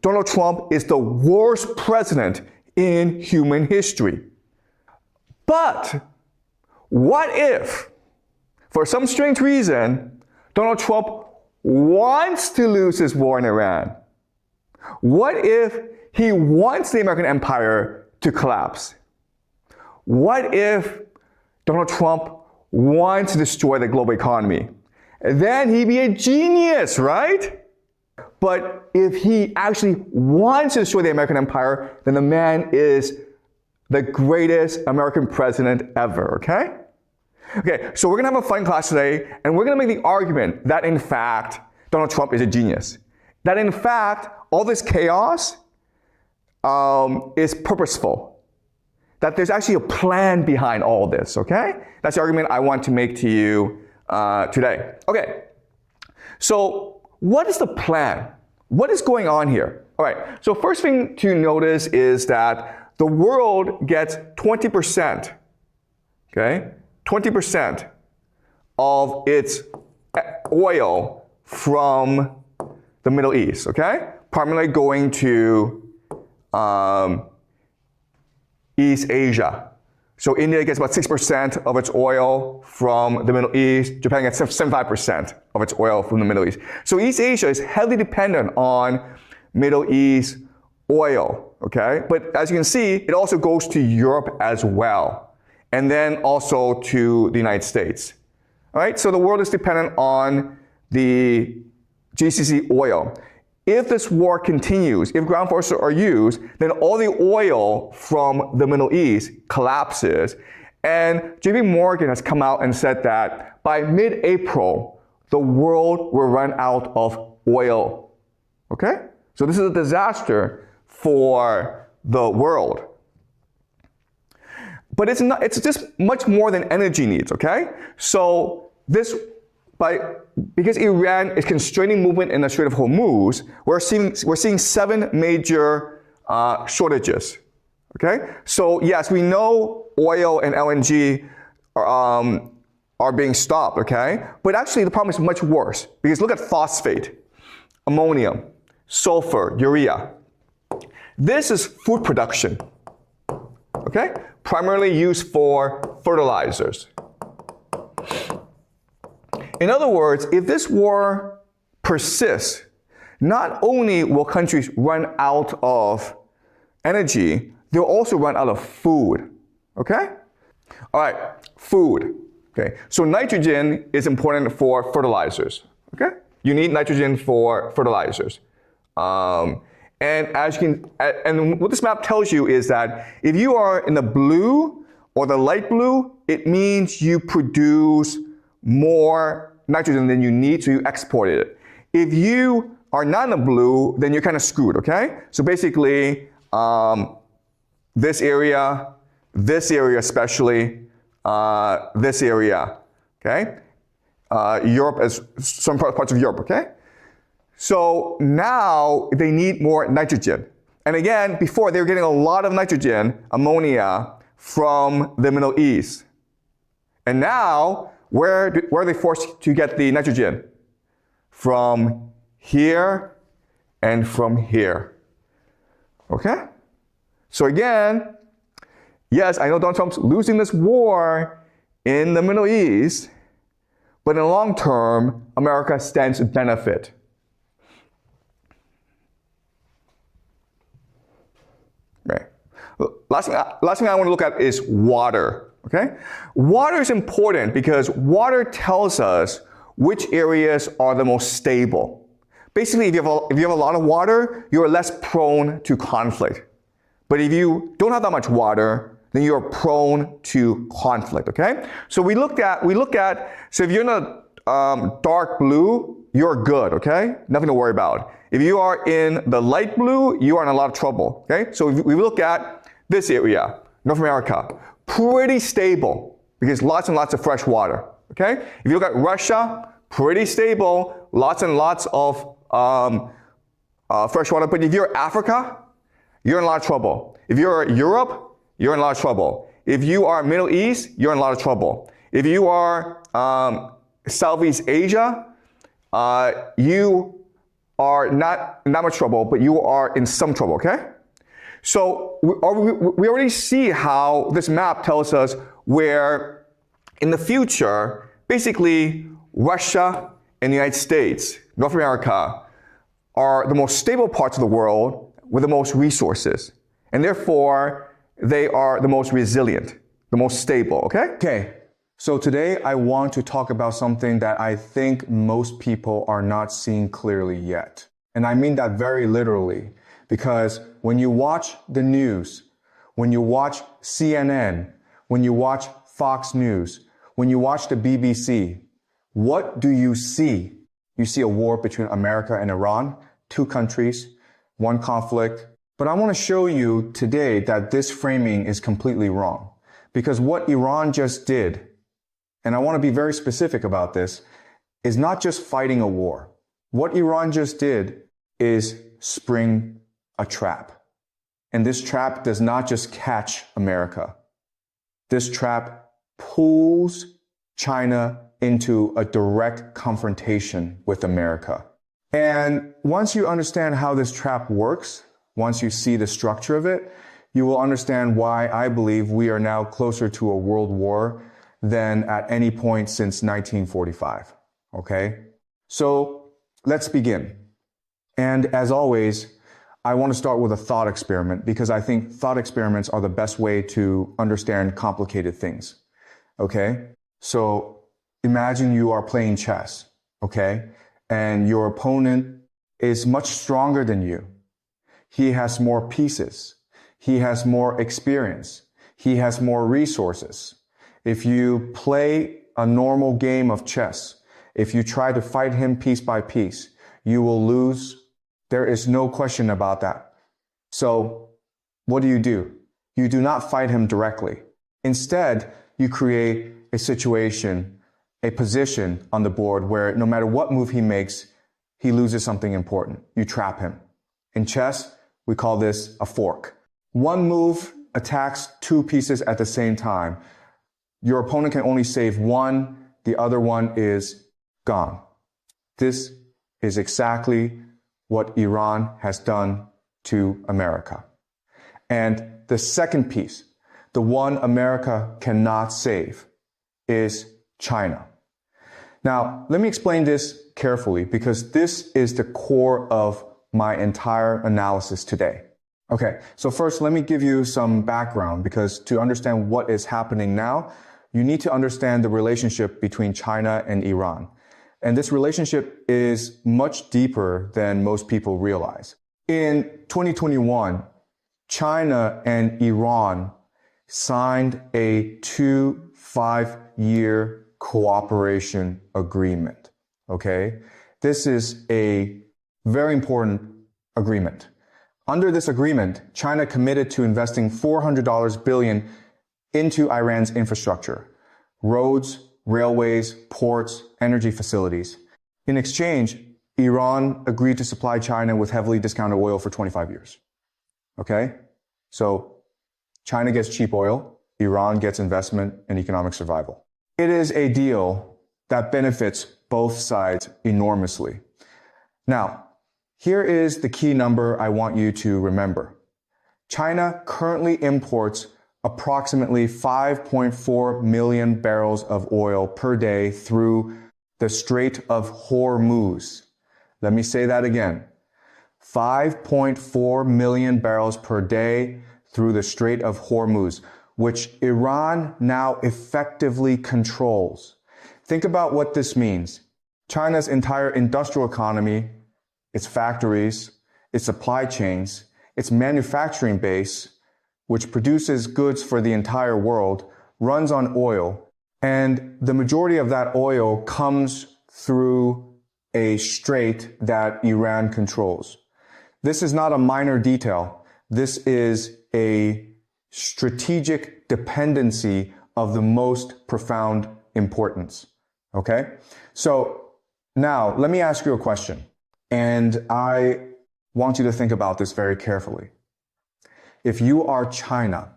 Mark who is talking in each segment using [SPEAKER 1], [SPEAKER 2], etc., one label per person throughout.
[SPEAKER 1] Donald Trump is the worst president in human history. But what if, for some strange reason, Donald Trump wants to lose this war in Iran? What if he wants the American empire to collapse? What if Donald Trump wants to destroy the global economy? Then he'd be a genius, right? But if he actually wants to destroy the American empire, then the man is the greatest American president ever, okay? Okay, so we're gonna have a fun class today, and we're gonna make the argument that in fact, Donald Trump is a genius. That in fact, all this chaos is purposeful. That there's actually a plan behind all this, okay? That's the argument I want to make to you today. Okay, so what is the plan? What is going on here? All right, so first thing to notice is that the world gets 20%, okay? 20% of its oil from the Middle East, okay? Primarily going to East Asia. So India gets about 6% of its oil from the Middle East. Japan gets 75% of its oil from the Middle East. So East Asia is heavily dependent on Middle East oil, okay? But as you can see, it also goes to Europe as well, and then also to the United States. All right, so the world is dependent on the GCC oil. If this war continues, if ground forces are used, then all the oil from the Middle East collapses. And JP Morgan has come out and said that by mid-April, the world will run out of oil. Okay? So this is a disaster for the world. But it's just much more than energy needs, okay? So because Iran is constraining movement in the Strait of Hormuz, we're seeing 7 major shortages. Okay, so yes, we know oil and LNG are being stopped. Okay, but actually the problem is much worse because look at phosphate, ammonium, sulfur, urea. This is food production. Okay, primarily used for fertilizers. In other words, if this war persists, not only will countries run out of energy, they'll also run out of food, okay? All right, food, okay? So nitrogen is important for fertilizers, okay? You need nitrogen for fertilizers. And as you can, and what this map tells you is that if you are in the blue or the light blue, it means you produce more nitrogen than you need, so you export it. If you are not in the blue, then you're kind of screwed, okay? So basically, this area especially, this area, okay? Europe, as some parts of Europe, okay? So now they need more nitrogen. And again, before they were getting a lot of nitrogen, ammonia, from the Middle East. And now, where are they forced to get the nitrogen? From here and from here. Okay? So again, yes, I know Donald Trump's losing this war in the Middle East, but in the long term, America stands to benefit. Okay. Last thing I want to look at is water. Okay? Water is important because water tells us which areas are the most stable. Basically, if you have a lot of water, you're less prone to conflict. But if you don't have that much water, then you're prone to conflict, okay? So we look at, so if you're in a dark blue, you're good, okay? Nothing to worry about. If you are in the light blue, you are in a lot of trouble, okay? So if we look at this area, North America, pretty stable because lots and lots of fresh water, okay? If you look at Russia, pretty stable, lots and lots of fresh water. But if you're Africa, you're in a lot of trouble. If you're Europe, you're in a lot of trouble. If you are Middle East, you're in a lot of trouble. If you are Southeast Asia, you are not in that much trouble, but you are in some trouble, okay? So we already see how this map tells us where in the future, basically Russia and the United States, North America, are the most stable parts of the world with the most resources. And therefore, they are the most resilient, the most stable, okay?
[SPEAKER 2] Okay, so today I want to talk about something that I think most people are not seeing clearly yet. And I mean that very literally, because when you watch the news, when you watch CNN, when you watch Fox News, when you watch the BBC, what do you see? You see a war between America and Iran, two countries, one conflict. But I want to show you today that this framing is completely wrong. Because what Iran just did, and I want to be very specific about this, is not just fighting a war. What Iran just did is spring a trap. And this trap does not just catch America. This trap pulls China into a direct confrontation with America. And once you understand how this trap works, once you see the structure of it, you will understand why I believe we are now closer to a world war than at any point since 1945. Okay? So let's begin. And as always, I want to start with a thought experiment because I think thought experiments are the best way to understand complicated things. Okay? So imagine you are playing chess, okay? And your opponent is much stronger than you. He has more pieces. He has more experience. He has more resources. If you play a normal game of chess, if you try to fight him piece by piece, you will lose. There is no question about that. So what do? You do not fight him directly. Instead, you create a situation, a position on the board where no matter what move he makes, he loses something important. You trap him. In chess, we call this a fork. One move attacks two pieces at the same time. Your opponent can only save one, the other one is gone. This is exactly what Iran has done to America. And the second piece, the one America cannot save, is China. Now, let me explain this carefully because this is the core of my entire analysis today. Okay, so first let me give you some background because to understand what is happening now, you need to understand the relationship between China and Iran. And this relationship is much deeper than most people realize. In 2021, China and Iran signed a 5-year cooperation agreement. Okay? This is a very important agreement. Under this agreement, China committed to investing $400 billion into Iran's infrastructure, roads, railways, ports, energy facilities. In exchange, Iran agreed to supply China with heavily discounted oil for 25 years. Okay? So China gets cheap oil, Iran gets investment and economic survival. It is a deal that benefits both sides enormously. Now, here is the key number I want you to remember. China currently imports approximately 5.4 million barrels of oil per day through the Strait of Hormuz. Let me say that again. 5.4 million barrels per day through the Strait of Hormuz, which Iran now effectively controls. Think about what this means. China's entire industrial economy, its factories, its supply chains, its manufacturing base, which produces goods for the entire world, runs on oil. And the majority of that oil comes through a strait that Iran controls. This is not a minor detail. This is a strategic dependency of the most profound importance. Okay? So now let me ask you a question. And I want you to think about this very carefully. If you are China,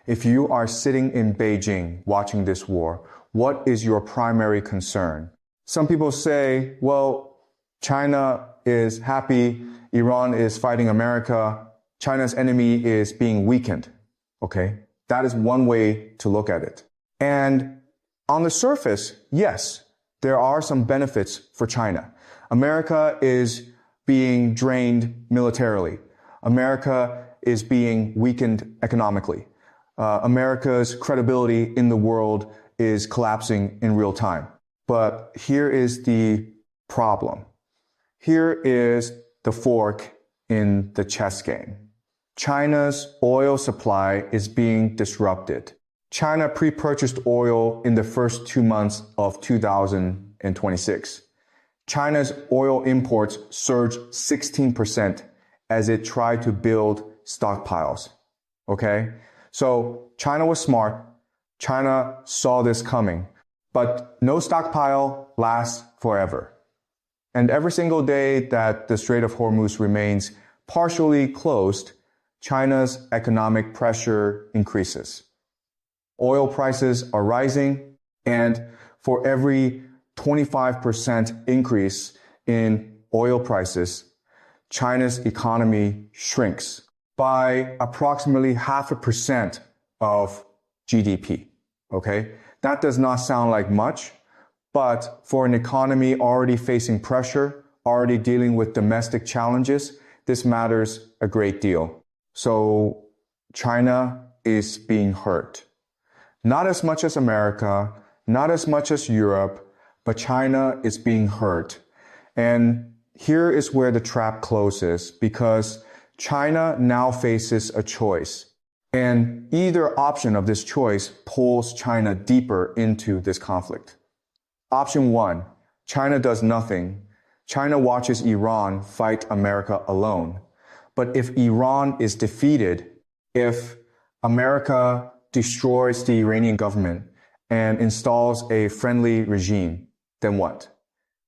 [SPEAKER 2] if you are sitting in Beijing watching this war, what is your primary concern? Some people say, well, China is happy, Iran is fighting America, China's enemy is being weakened. Okay? That is one way to look at it. And on the surface, yes, there are some benefits for China. America is being drained militarily. America is being weakened economically. America's credibility in the world is collapsing in real time. But here is the problem. Here is the fork in the chess game. China's oil supply is being disrupted. China pre-purchased oil in the first 2 months of 2026. China's oil imports surged 16% as it tried to build stockpiles. Okay? So China was smart. China saw this coming. But no stockpile lasts forever. And every single day that the Strait of Hormuz remains partially closed, China's economic pressure increases. Oil prices are rising, and for every 25% increase in oil prices, China's economy shrinks by approximately 0.5% of GDP. Okay? That does not sound like much, but for an economy already facing pressure, already dealing with domestic challenges, this matters a great deal. So China is being hurt. Not as much as America, not as much as Europe, but China is being hurt. And here is where the trap closes, because China now faces a choice. And either option of this choice pulls China deeper into this conflict. Option 1, China does nothing. China watches Iran fight America alone. But if Iran is defeated, if America destroys the Iranian government and installs a friendly regime, then what?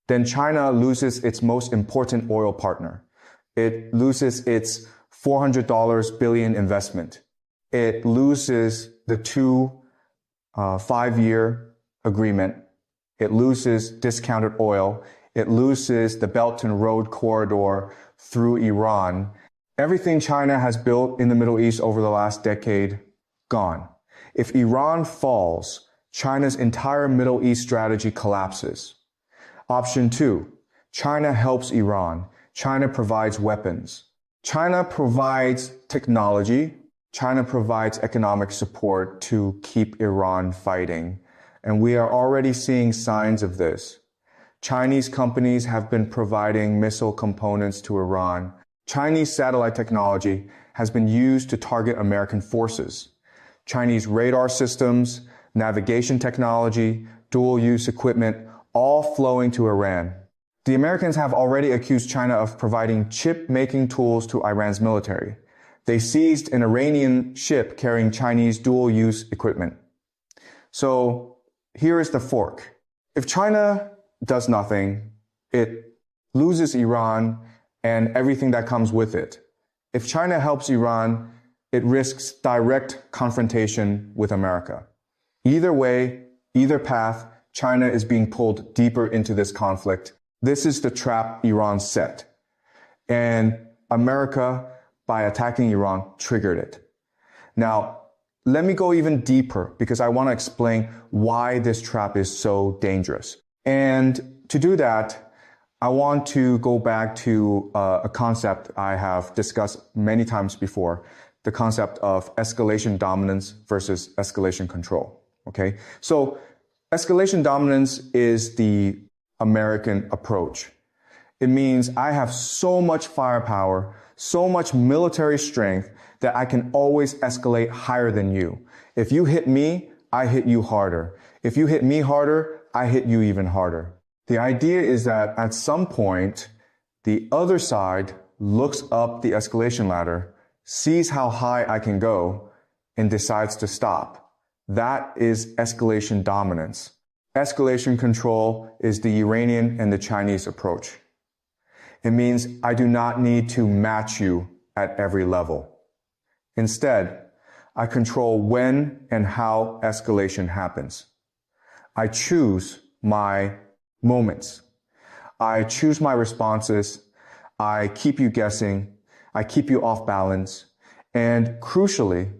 [SPEAKER 2] Then China loses its most important oil partner. It loses its $400 billion investment. It loses the 5-year agreement. It loses discounted oil. It loses the Belt and Road corridor through Iran. Everything China has built in the Middle East over the last decade, gone. If Iran falls, China's entire Middle East strategy collapses. Option 2, China helps Iran. China provides weapons. China provides technology. China provides economic support to keep Iran fighting. And we are already seeing signs of this. Chinese companies have been providing missile components to Iran. Chinese satellite technology has been used to target American forces. Chinese radar systems, navigation technology, dual-use equipment, all flowing to Iran. The Americans have already accused China of providing chip-making tools to Iran's military. They seized an Iranian ship carrying Chinese dual-use equipment. So here is the fork. If China does nothing, it loses Iran and everything that comes with it. If China helps Iran, it risks direct confrontation with America. Either way, either path, China is being pulled deeper into this conflict. This is the trap Iran set. And America, by attacking Iran, triggered it. Now, let me go even deeper because I want to explain why this trap is so dangerous. And to do that, I want to go back to a concept I have discussed many times before, the concept of escalation dominance versus escalation control. Okay? So escalation dominance is the American approach. It means I have so much firepower, so much military strength that I can always escalate higher than you. If you hit me, I hit you harder. If you hit me harder, I hit you even harder. The idea is that at some point, the other side looks up the escalation ladder, sees how high I can go, and decides to stop. That is escalation dominance. Escalation control is the Iranian and the Chinese approach. It means I do not need to match you at every level. Instead, I control when and how escalation happens. I choose my moments. I choose my responses. I keep you guessing, I keep you off balance, and crucially,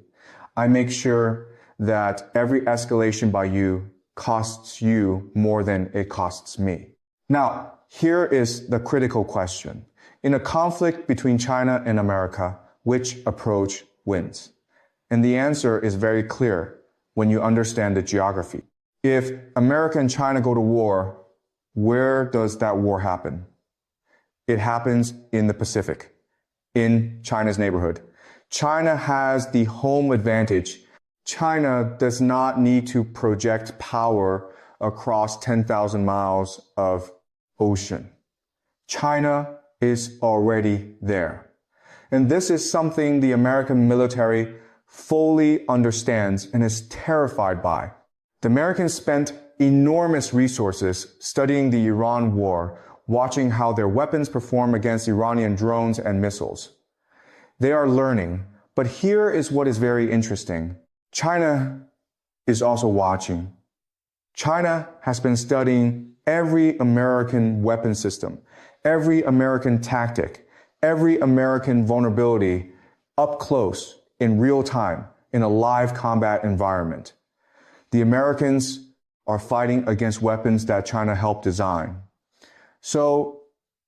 [SPEAKER 2] I make sure that every escalation by you costs you more than it costs me. Now, here is the critical question. In a conflict between China and America, which approach wins? And the answer is very clear when you understand the geography. If America and China go to war, where does that war happen? It happens in the Pacific, in China's neighborhood. China has the home advantage. China does not need to project power across 10,000 miles of ocean. China is already there. And this is something the American military fully understands and is terrified by. The Americans spent enormous resources studying the Iran war, watching how their weapons perform against Iranian drones and missiles. They are learning, but here is what is very interesting. China is also watching. China has been studying every American weapon system, every American tactic, every American vulnerability up close, in real time, in a live combat environment. The Americans are fighting against weapons that China helped design. So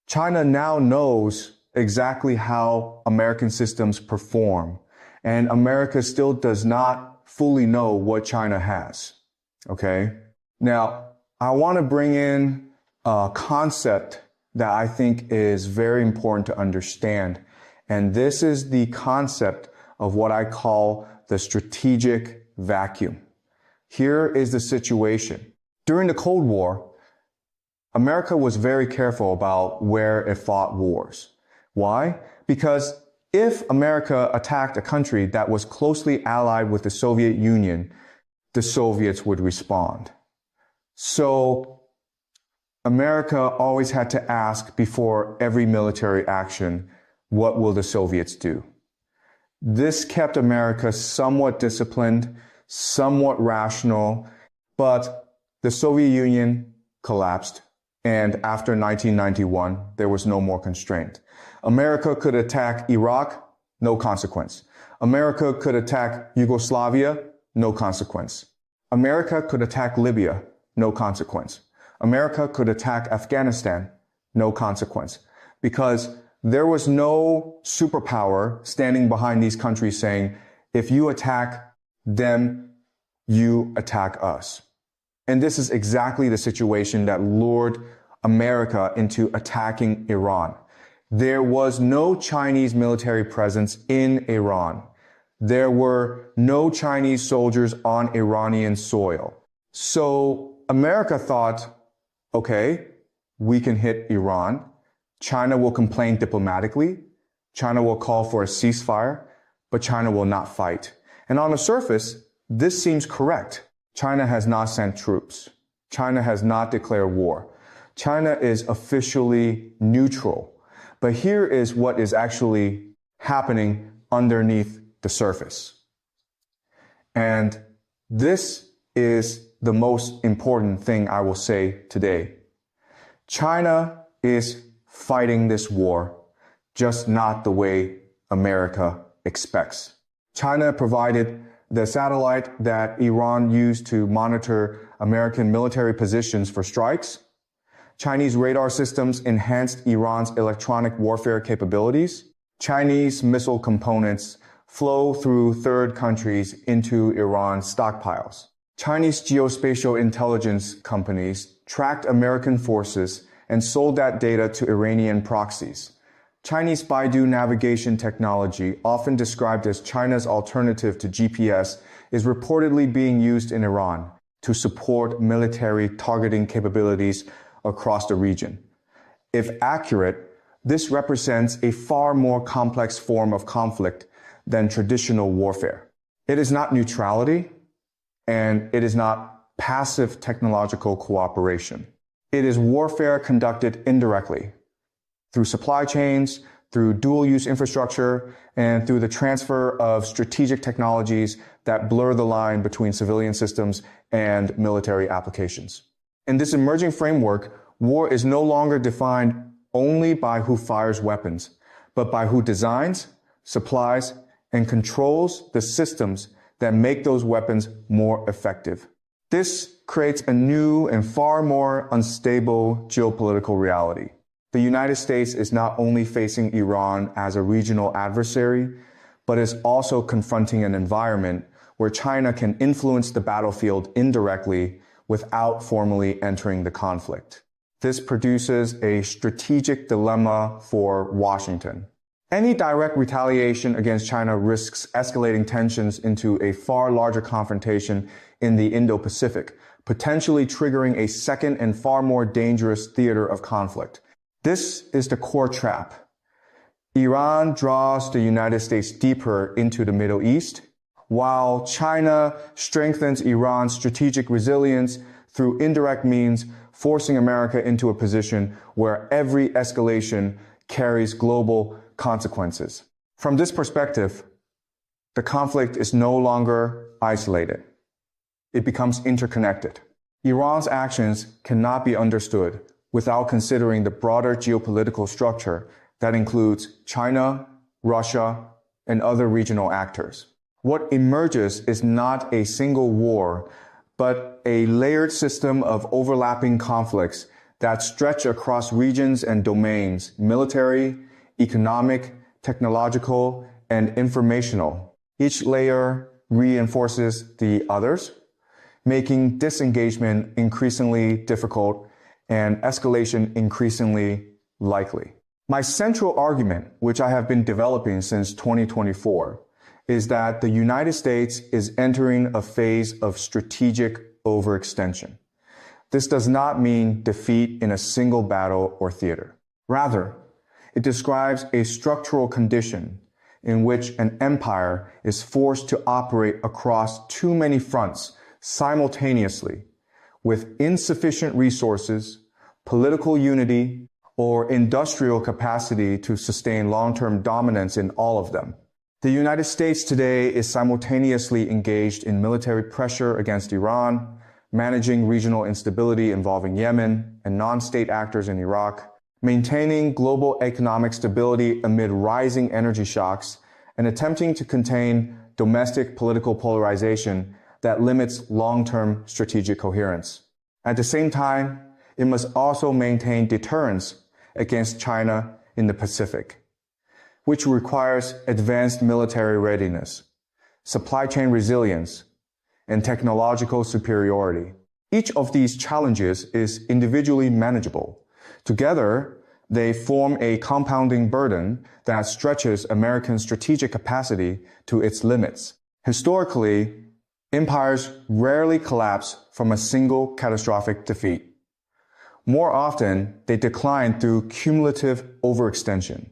[SPEAKER 2] China now knows exactly how American systems perform, and America still does not fully know what China has. Okay? Now, I want to bring in a concept that I think is very important to understand, and this is the concept of what I call the strategic vacuum. Here is the situation. During the Cold War, America was very careful about where it fought wars. Why? Because if America attacked a country that was closely allied with the Soviet Union, the Soviets would respond. So America always had to ask before every military action, what will the Soviets do? This kept America somewhat disciplined, somewhat rational, but the Soviet Union collapsed, and after 1991, there was no more constraint. America could attack Iraq, no consequence. America could attack Yugoslavia, no consequence. America could attack Libya, no consequence. America could attack Afghanistan, no consequence. Because there was no superpower standing behind these countries saying, if you attack them, you attack us. And this is exactly the situation that lured America into attacking Iran. There was no Chinese military presence in Iran. There were no Chinese soldiers on Iranian soil. So America thought, okay, we can hit Iran. China will complain diplomatically. China will call for a ceasefire, but China will not fight. And on the surface, this seems correct. China has not sent troops. China has not declared war. China is officially neutral. But here is what is actually happening underneath the surface. And this is the most important thing I will say today. China is fighting this war, just not the way America expects. China provided the satellite that Iran used to monitor American military positions for strikes. Chinese radar systems enhanced Iran's electronic warfare capabilities. Chinese missile components flow through third countries into Iran's stockpiles. Chinese geospatial intelligence companies tracked American forces and sold that data to Iranian proxies. Chinese Baidu navigation technology, often described as China's alternative to GPS, is reportedly being used in Iran to support military targeting capabilities across the region. If accurate, this represents a far more complex form of conflict than traditional warfare. It is not neutrality, and it is not passive technological cooperation. It is warfare conducted indirectly, through supply chains, through dual-use infrastructure, and through the transfer of strategic technologies that blur the line between civilian systems and military applications. In this emerging framework, war is no longer defined only by who fires weapons, but by who designs, supplies, and controls the systems that make those weapons more effective. This creates a new and far more unstable geopolitical reality. The United States is not only facing Iran as a regional adversary, but is also confronting an environment where China can influence the battlefield indirectly without formally entering the conflict. This produces a strategic dilemma for Washington. Any direct retaliation against China risks escalating tensions into a far larger confrontation in the Indo-Pacific, potentially triggering a second and far more dangerous theater of conflict. This is the core trap. Iran draws the United States deeper into the Middle East, while China strengthens Iran's strategic resilience through indirect means, forcing America into a position where every escalation carries global consequences. From this perspective, the conflict is no longer isolated. It becomes interconnected. Iran's actions cannot be understood without considering the broader geopolitical structure that includes China, Russia, and other regional actors. What emerges is not a single war, but a layered system of overlapping conflicts that stretch across regions and domains, military, economic, technological, and informational. Each layer reinforces the others, making disengagement increasingly difficult and escalation increasingly likely. My central argument, which I have been developing since 2024, is that the United States is entering a phase of strategic overextension. This does not mean defeat in a single battle or theater. Rather, it describes a structural condition in which an empire is forced to operate across too many fronts simultaneously, with insufficient resources, political unity, or industrial capacity to sustain long-term dominance in all of them. The United States today is simultaneously engaged in military pressure against Iran, managing regional instability involving Yemen and non-state actors in Iraq, maintaining global economic stability amid rising energy shocks, and attempting to contain domestic political polarization that limits long-term strategic coherence. At the same time, it must also maintain deterrence against China in the Pacific, which requires advanced military readiness, supply chain resilience, and technological superiority. Each of these challenges is individually manageable. Together, they form a compounding burden that stretches American strategic capacity to its limits. Historically, empires rarely collapse from a single catastrophic defeat. More often, they decline through cumulative overextension.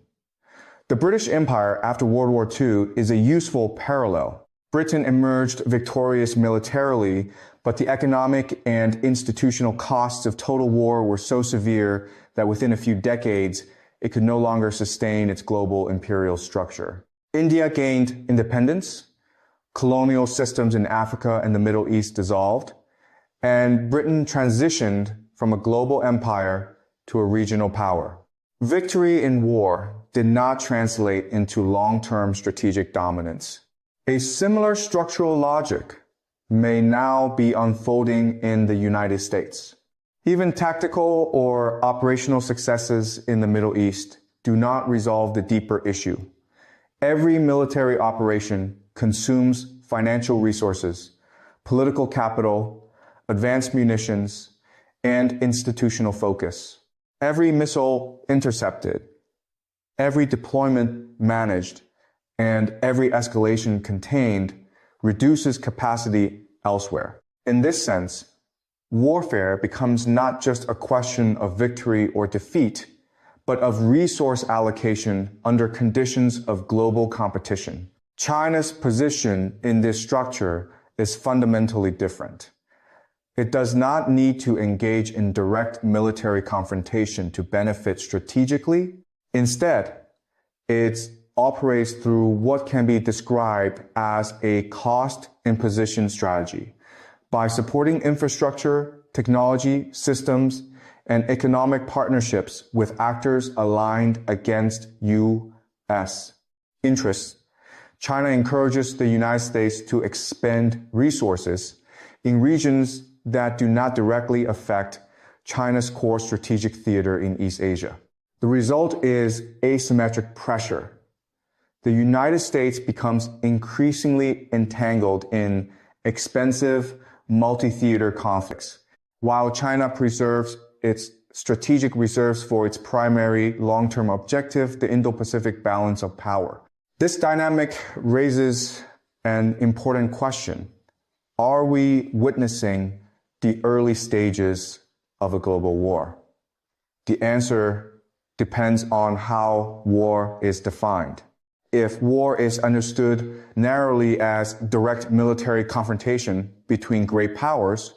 [SPEAKER 2] The British Empire after World War II is a useful parallel. Britain emerged victorious militarily, but the economic and institutional costs of total war were so severe that within a few decades, it could no longer sustain its global imperial structure. India gained independence, colonial systems in Africa and the Middle East dissolved, and Britain transitioned from a global empire to a regional power. Victory in war did not translate into long-term strategic dominance. A similar structural logic may now be unfolding in the United States. Even tactical or operational successes in the Middle East do not resolve the deeper issue. Every military operation consumes financial resources, political capital, advanced munitions, and institutional focus. Every missile intercepted, every deployment managed, and every escalation contained reduces capacity elsewhere. In this sense, warfare becomes not just a question of victory or defeat, but of resource allocation under conditions of global competition. China's position in this structure is fundamentally different. It does not need to engage in direct military confrontation to benefit strategically. Instead, it operates through what can be described as a cost imposition strategy. By supporting infrastructure, technology, systems, and economic partnerships with actors aligned against U.S. interests, China encourages the United States to expend resources in regions that do not directly affect China's core strategic theater in East Asia. The result is asymmetric pressure. The United States becomes increasingly entangled in expensive multi-theater conflicts, while China preserves its strategic reserves for its primary long-term objective, the Indo-Pacific balance of power. This dynamic raises an important question. Are we witnessing the early stages of a global war? The answer depends on how war is defined. If war is understood narrowly as direct military confrontation between great powers,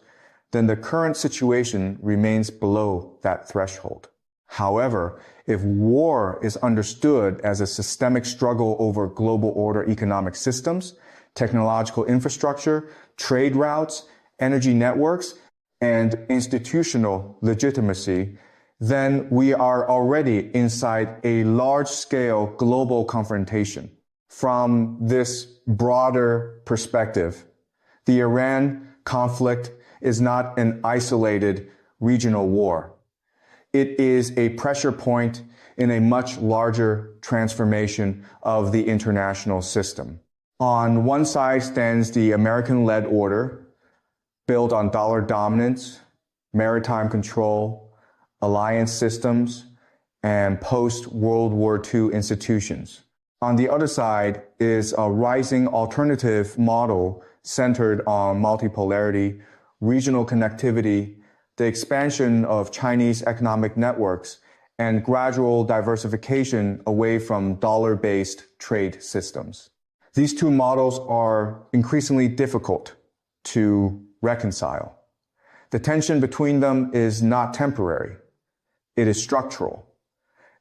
[SPEAKER 2] then the current situation remains below that threshold. However, if war is understood as a systemic struggle over global order economic systems, technological infrastructure, trade routes, energy networks, and institutional legitimacy, then we are already inside a large-scale global confrontation. From this broader perspective, the Iran conflict is not an isolated regional war. It is a pressure point in a much larger transformation of the international system. On one side stands the American-led order, built on dollar dominance, maritime control, alliance systems, and post-World War II institutions. On the other side is a rising alternative model centered on multipolarity, regional connectivity, the expansion of Chinese economic networks, and gradual diversification away from dollar-based trade systems. These two models are increasingly difficult to reconcile. The tension between them is not temporary. It is structural.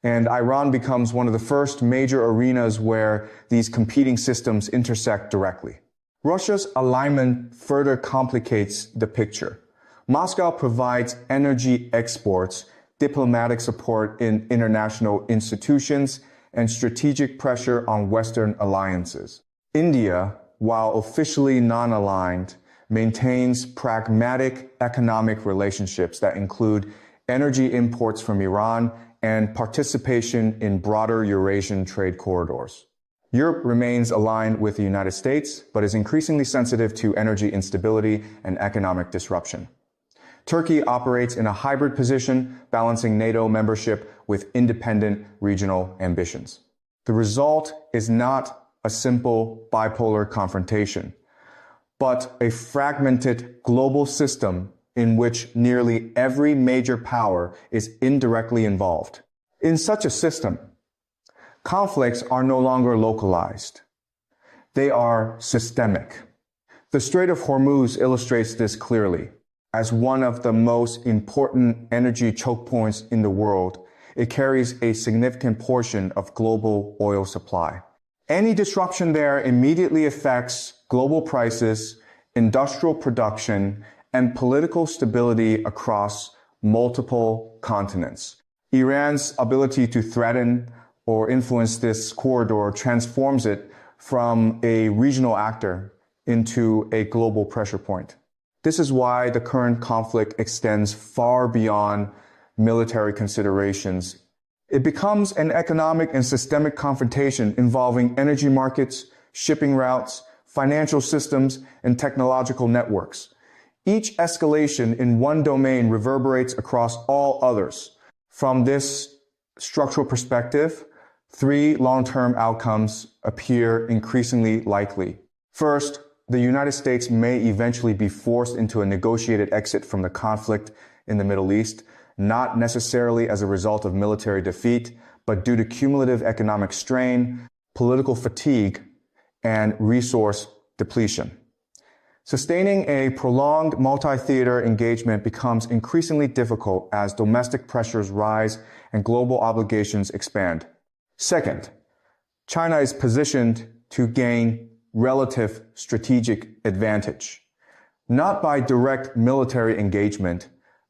[SPEAKER 2] And Iran becomes one of the first major arenas where these competing systems intersect directly. Russia's alignment further complicates the picture. Moscow provides energy exports, diplomatic support in international institutions, and strategic pressure on Western alliances. India, while officially non-aligned, maintains pragmatic economic relationships that include energy imports from Iran and participation in broader Eurasian trade corridors. Europe remains aligned with the United States, but is increasingly sensitive to energy instability and economic disruption. Turkey operates in a hybrid position, balancing NATO membership with independent regional ambitions. The result is not a simple bipolar confrontation, but a fragmented global system in which nearly every major power is indirectly involved. In such a system, conflicts are no longer localized. They are systemic. The Strait of Hormuz illustrates this clearly. As one of the most important energy choke points in the world, it carries a significant portion of global oil supply. Any disruption there immediately affects global prices, industrial production, and political stability across multiple continents. Iran's ability to threaten or influence this corridor transforms it from a regional actor into a global pressure point. This is why the current conflict extends far beyond military considerations. It becomes an economic and systemic confrontation involving energy markets, shipping routes, financial systems, and technological networks. Each escalation in one domain reverberates across all others. From this structural perspective, three long-term outcomes appear increasingly likely. First, the United States may eventually be forced into a negotiated exit from the conflict in the Middle East, not necessarily as a result of military defeat, but due to cumulative economic strain, political fatigue, and resource depletion. Sustaining a prolonged multi-theater engagement becomes increasingly difficult as domestic pressures rise and global obligations expand. Second, China is positioned to gain relative strategic advantage, not by direct military engagement,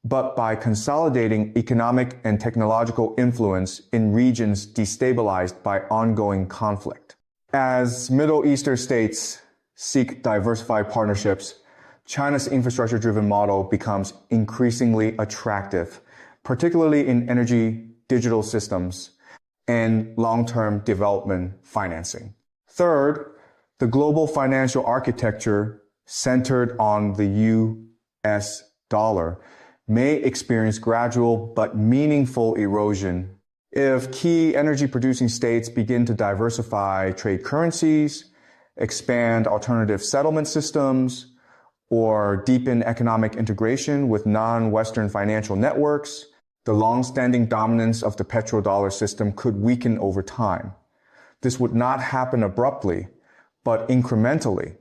[SPEAKER 2] but by consolidating economic and technological influence in regions destabilized by ongoing conflict. As Middle Eastern states seek diversified partnerships, China's infrastructure-driven model becomes increasingly attractive, particularly in energy, digital systems, and long-term development financing. Third, the global financial architecture centered on the US dollar may experience gradual but meaningful erosion if key energy-producing states begin to diversify trade currencies, expand alternative settlement systems, or deepen economic integration with non-Western financial networks. The long-standing dominance of the petrodollar system could weaken over time. This would not happen abruptly, but incrementally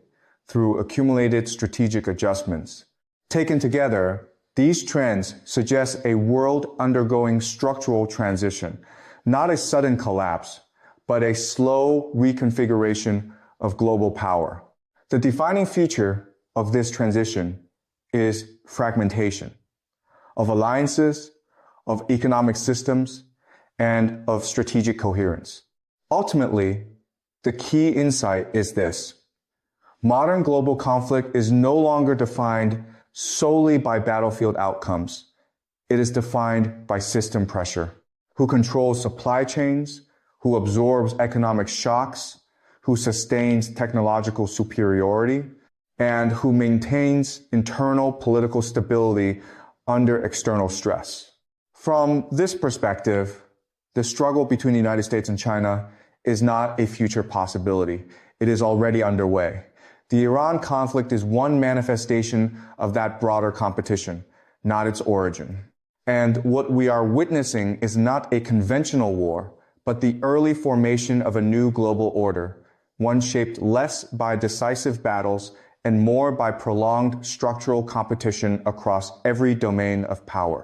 [SPEAKER 2] through accumulated strategic adjustments. Taken together, these trends suggest a world undergoing structural transition, not a sudden collapse, but a slow reconfiguration of global power. The defining feature of this transition is fragmentation of alliances, of economic systems, and of strategic coherence. Ultimately, the key insight is this: modern global conflict is no longer defined solely by battlefield outcomes. It is defined by system pressure. Who controls supply chains, who absorbs economic shocks, who sustains technological superiority, and who maintains internal political stability under external stress. From this perspective, the struggle between the United States and China is not a future possibility. It is already underway. The Iran conflict is one manifestation of that broader competition, not its origin. And what we are witnessing is not a conventional war, but the early formation of a new global order, one shaped less by decisive battles and more by prolonged structural competition across every domain of power.